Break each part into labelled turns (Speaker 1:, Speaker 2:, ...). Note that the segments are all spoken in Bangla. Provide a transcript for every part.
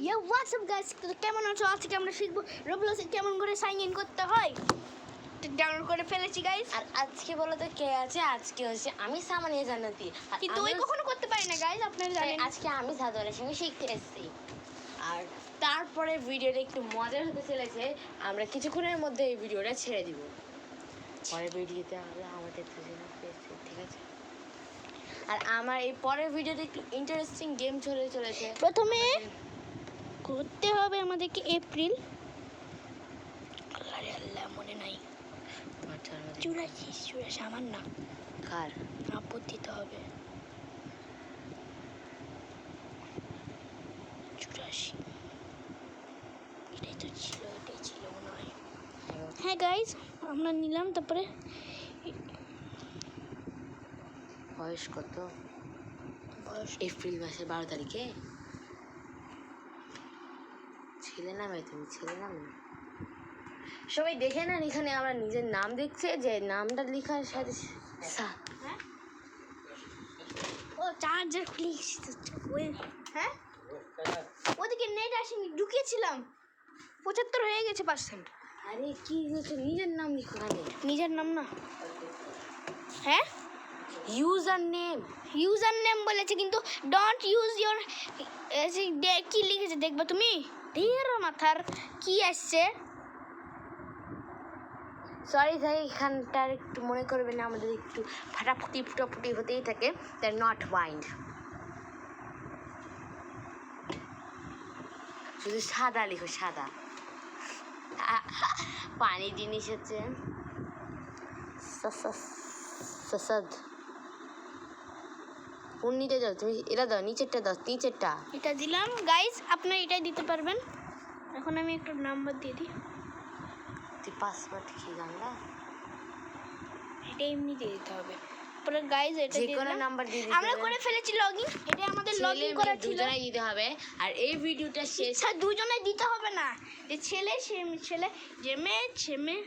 Speaker 1: ইয়া হোয়াটসঅ্যাপ গাইস, কেমন আছো? আজকে আমরা শিখবো রোবলক্সে কেমন করে সাইন ইন করতে হয়। ডাউনলোড করে ফেলেছি গাইস।
Speaker 2: আর আজকে বলো তো কে আছে? আজকে হচ্ছে আমি সামানিয়া জান্নাতি,
Speaker 1: কিন্তু ওই কখনো করতে পারি না গাইস, আপনারা জানেন।
Speaker 2: আজকে আমি সাদরের সঙ্গে শিখতে এসেছি। আর তারপরে ভিডিওটা একটু মজার হতে চলেছে। আমরা কিছুক্ষণের মধ্যে এই ভিডিওটা ছেড়ে দিব। পরের ভিডিওতে আমরা আমাদের দুজনে পেয়েছি, ঠিক আছে? আর আমার এই পরের ভিডিওতে একটু ইন্টারেস্টিং গেম চলেছে।
Speaker 1: প্রথমে করতে হবে আমাদেরকে এপ্রিল, আল্লাহ রে আল্লাহ মনে নাই, চুরাশি আমার না,
Speaker 2: কার
Speaker 1: আপদ দিতে হবে 84। এটাই ছিল মনে হয়। হ্যাঁ গাইজ, আমরা নিলাম। তারপরে
Speaker 2: বয়স কত?
Speaker 1: বয়স
Speaker 2: এপ্রিল মাসের 12 তারিখে। ছেলে নামে, তুমি ছেলে নামে সবাই দেখে নেন। এখানে আমরা নিজের নাম দেখছে, যে নামটা লেখার সাথে
Speaker 1: ও চার্জার খুলে হ্যাঁ, ওদিকে নেট আসেনি, ঢুকিয়েছিলাম 75 হয়ে গেছে %।
Speaker 2: আরে কি হচ্ছে? নিজের নাম লিখো। আরে
Speaker 1: নিজের নাম না, হ্যাঁ
Speaker 2: ইউজার নেম
Speaker 1: বলেছে, কিন্তু ডোন্ট ইউজ ইওর কি লিখেছে দেখবে তুমি। ধীর মাথার কি আসছে।
Speaker 2: সরি ভাই, এখানটার একটু মনে করবে না, আমাদের একটু ফুটাফুটি হতেই থাকে। That not mind. শুধু সাদা লিখো, সাদা। পানি জিনিস হচ্ছে সাসাদ। পূর্ণিটা দাও তুমি, এটা দাও, নিচেরটা দাও, নিচেরটা।
Speaker 1: এটা দিলাম গাইস, আপনারা এটাই দিতে পারবেন। এখন আমি একটা নাম্বার দিয়ে দিই।
Speaker 2: তুই পাসওয়ার্ড কি জানলা?
Speaker 1: এটা এমনি দিয়ে দিতে হবে। পরে গাইস এটা
Speaker 2: যে
Speaker 1: দিয়ে
Speaker 2: কোনো
Speaker 1: দিলাম।
Speaker 2: নাম্বার দিয়ে দিতে
Speaker 1: আমরা করে ফেলেছি লগইন। এটা আমাদের লগইন করা ছিল।
Speaker 2: দুজনেই দিতে হবে। আর এই ভিডিওটা শেষ,
Speaker 1: স্যার দুজনেই দিতে হবে না, যে ছেলে যে মেয়ে।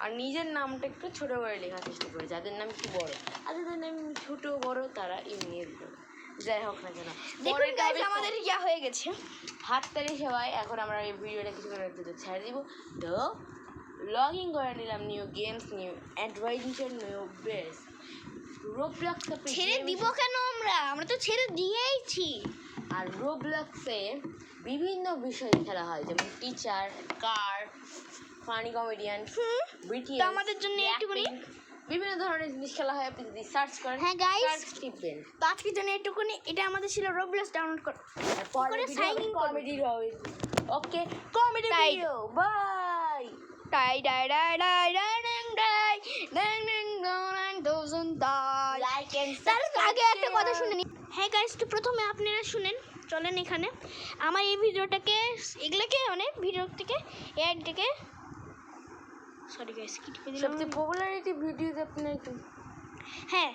Speaker 2: আর নিজের নামটা একটু ছোট করে লেখার চেষ্টা করে, যাদের নাম একটু বড়। আর যাদের নাম ছোট বড় তারা এমনি দিতে। যাই হোক না কেন,
Speaker 1: দেখুন গাইস আমাদের ইয়া হয়ে গেছে।
Speaker 2: হাততালি সবাই। এখন আমরা এই ভিডিওটা কিছু করে ছেড়ে দিব। তো লগ ইন করে নিলাম, new games, new adventure, new base Roblox.
Speaker 1: ছেড়ে দিব কেন? আমরা তো ছেড়ে দিয়েইছি।
Speaker 2: আর রোবলক্সে বিভিন্ন বিষয় খেলা হয়, যেমন টিচার, কার, ফানি কমেডিয়ান,
Speaker 1: তো আমাদের জন্য একটুখানি
Speaker 2: বিভিন্ন ধরনের জিনিস খেলা হয়। আপনি যদি সার্চ করেন,
Speaker 1: হ্যাঁ গাইস,
Speaker 2: সার্চ টিপবেন।
Speaker 1: তো আজকের জন্য একটুখানি। এটা আমাদের ছিল রোবলক্স ডাউনলোড করে
Speaker 2: সাইন ইন কমেডি হবে। Okay, comedy video, bye.
Speaker 1: ডাই
Speaker 2: লাইক এন্ড
Speaker 1: তার আগে একটা কথা শুনে নি। হ্যাঁ গাইস, তো প্রথমে আপনারা শুনেন, চলেন এখানে আমার এই ভিডিওটাকে, এগুলোকে মানে ভিডিও থেকে অ্যাড থেকে, সরি গাইস কি টিপে দিলাম।
Speaker 2: সবচেয়ে পপুলারিটি ভিডিওতে আপনারা একটু,
Speaker 1: হ্যাঁ,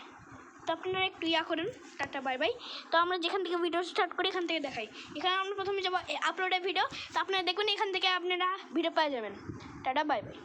Speaker 1: তো আপনারা একটু ইয়া করেন। Tata bye bye. তো আমরা যেখান থেকে ভিডিও স্টার্ট করি এখান থেকে দেখাই। এখানে আমরা প্রথমে যাবো আপলোডের ভিডিও, তো আপনারা দেখুন, এখান থেকে আপনারা ভিডিও পেয়ে যাবেন। Tata bye bye.